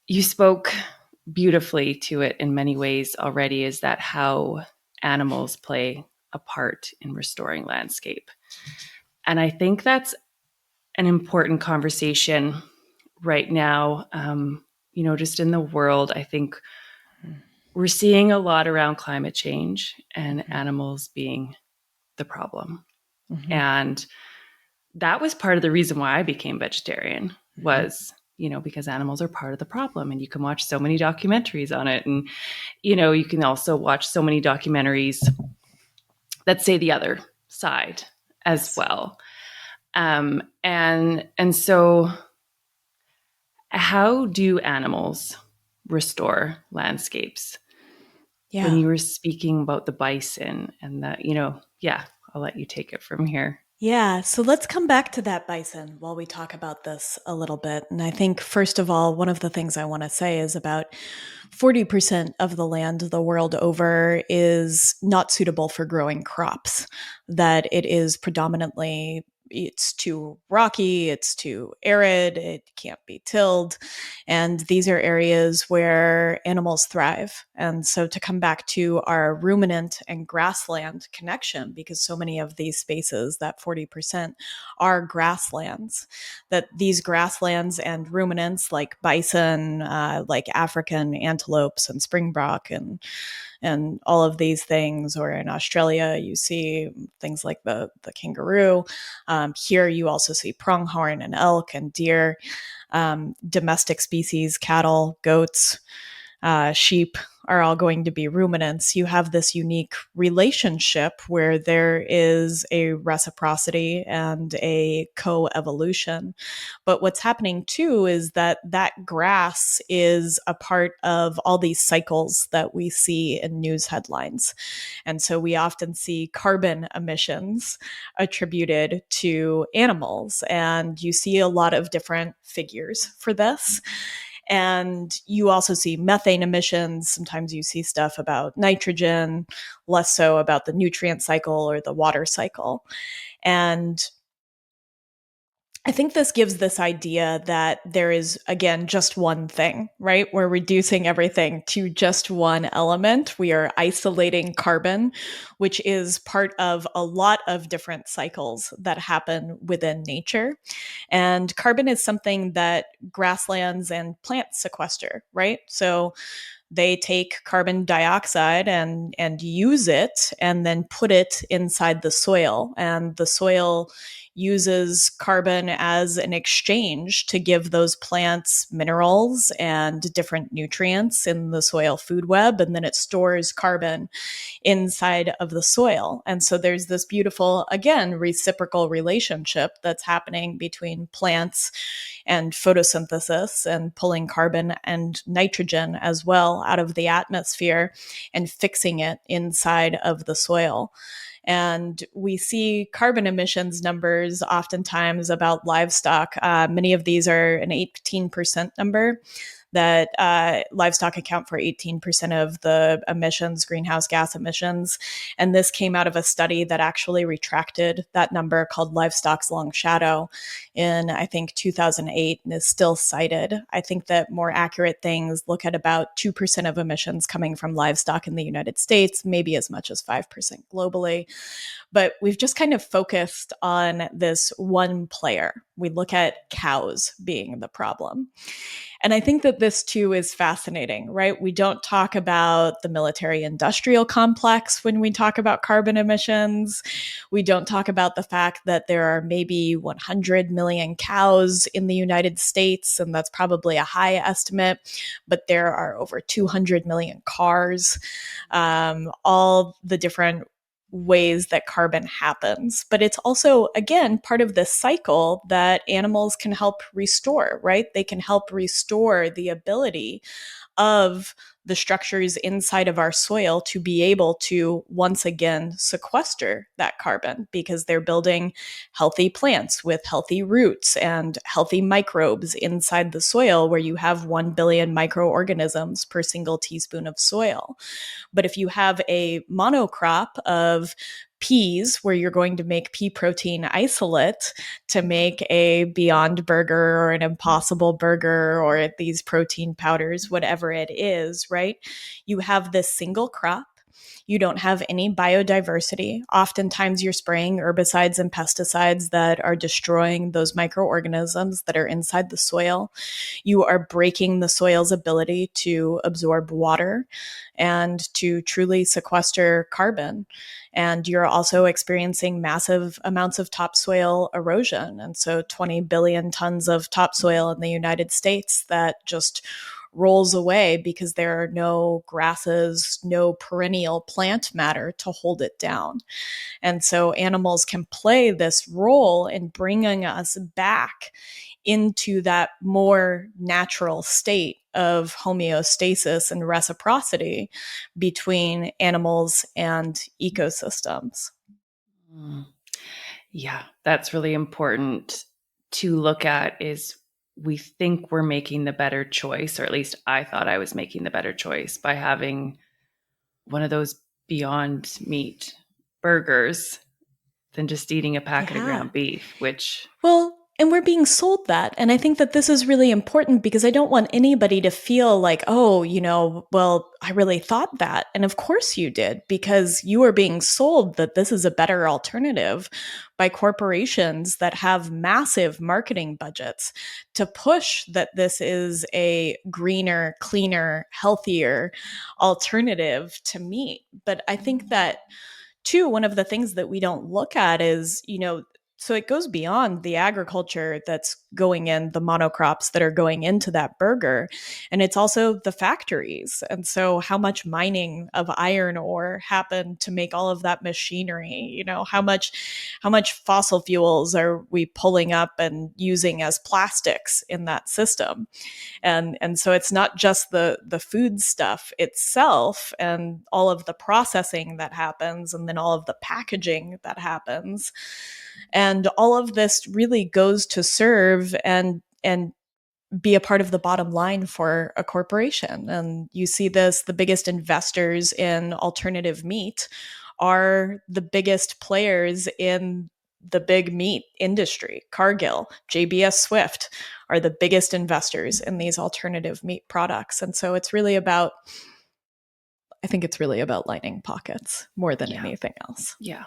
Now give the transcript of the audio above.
You spoke beautifully to it in many ways already, is that how animals play a part in restoring landscape. And I think that's an important conversation right now. Just in the world, I think we're seeing a lot around climate change and animals being the problem. Mm-hmm. And that was part of the reason why I became vegetarian was, because animals are part of the problem. And you can watch so many documentaries on it. And, you can also watch so many documentaries that say the other side as Yes. well. And so how do animals restore landscapes? When Yeah. you were speaking about the bison and that, yeah, I'll let you take it from here. Yeah, so let's come back to that bison while we talk about this a little bit. And I think, first of all, one of the things I want to say is about 40% of the land the world over is not suitable for growing crops, that it is predominantly it's too rocky, it's too arid, it can't be tilled. And these are areas where animals thrive. And so to come back to our ruminant and grassland connection, because so many of these spaces, that 40%, are grasslands, that these grasslands and ruminants like bison, like African antelopes and springbok and all of these things, or in Australia, you see things like the kangaroo. Here, you also see pronghorn and elk and deer, domestic species, cattle, goats, sheep are all going to be ruminants. You have this unique relationship where there is a reciprocity and a co-evolution. But what's happening too is that that grass is a part of all these cycles that we see in news headlines. And so we often see carbon emissions attributed to animals. And you see a lot of different figures for this. And you also see methane emissions. Sometimes you see stuff about nitrogen, less so about the nutrient cycle or the water cycle. And I think this gives this idea that there is, again, just one thing, right? We're reducing everything to just one element. We are isolating carbon, which is part of a lot of different cycles that happen within nature. And carbon is something that grasslands and plants sequester, right? So they take carbon dioxide and use it and then put it inside the soil, and the soil uses carbon as an exchange to give those plants minerals and different nutrients in the soil food web, and then it stores carbon inside of the soil. And so there's this beautiful, again, reciprocal relationship that's happening between plants and photosynthesis and pulling carbon and nitrogen as well out of the atmosphere and fixing it inside of the soil. And we see carbon emissions numbers oftentimes about livestock. Many of these are an 18% number, that livestock account for 18% of the emissions, greenhouse gas emissions. And this came out of a study that actually retracted that number, called Livestock's Long Shadow, in, I think, 2008, and is still cited. I think that more accurate things look at about 2% of emissions coming from livestock in the United States, maybe as much as 5% globally. But we've just kind of focused on this one player. We look at cows being the problem. And I think that this too is fascinating, right? We don't talk about the military industrial complex when we talk about carbon emissions. We don't talk about the fact that there are maybe 100 million cows in the United States, and that's probably a high estimate, but there are over 200 million cars, all the different ways that carbon happens. But it's also, again, part of this cycle that animals can help restore, right? They can help restore the ability of the structures inside of our soil to be able to once again sequester that carbon, because they're building healthy plants with healthy roots and healthy microbes inside the soil, where you have 1 billion microorganisms per single teaspoon of soil. But if you have a monocrop of peas, where you're going to make pea protein isolate to make a Beyond Burger or an Impossible Burger or these protein powders, whatever it is, right? You have this single crop. You don't have any biodiversity. Oftentimes, you're spraying herbicides and pesticides that are destroying those microorganisms that are inside the soil. You are breaking the soil's ability to absorb water and to truly sequester carbon. And you're also experiencing massive amounts of topsoil erosion. And so 20 billion tons of topsoil in the United States that just rolls away because there are no grasses, no perennial plant matter to hold it down. And so animals can play this role in bringing us back into that more natural state of homeostasis and reciprocity between animals and ecosystems. Mm. Yeah, that's really important to look at is we think we're making the better choice, or at least I thought I was making the better choice by having one of those Beyond Meat burgers than just eating a packet of Yeah. ground beef, which, Well, and we're being sold that. And I think that this is really important because I don't want anybody to feel like, oh, well, I really thought that. And of course you did, because you are being sold that this is a better alternative by corporations that have massive marketing budgets to push that this is a greener, cleaner, healthier alternative to meat. But I think that too, one of the things that we don't look at is, so it goes beyond the agriculture that's going in, the monocrops that are going into that burger. And it's also the factories. And so how much mining of iron ore happened to make all of that machinery? How much fossil fuels are we pulling up and using as plastics in that system? And so it's not just the food stuff itself and all of the processing that happens and then all of the packaging that happens, and all of this really goes to serve and be a part of the bottom line for a corporation. And you see this, the biggest investors in alternative meat are the biggest players in the big meat industry. Cargill, JBS Swift are the biggest investors in these alternative meat products. And so I think it's really about lining pockets more than yeah, anything else. yeah.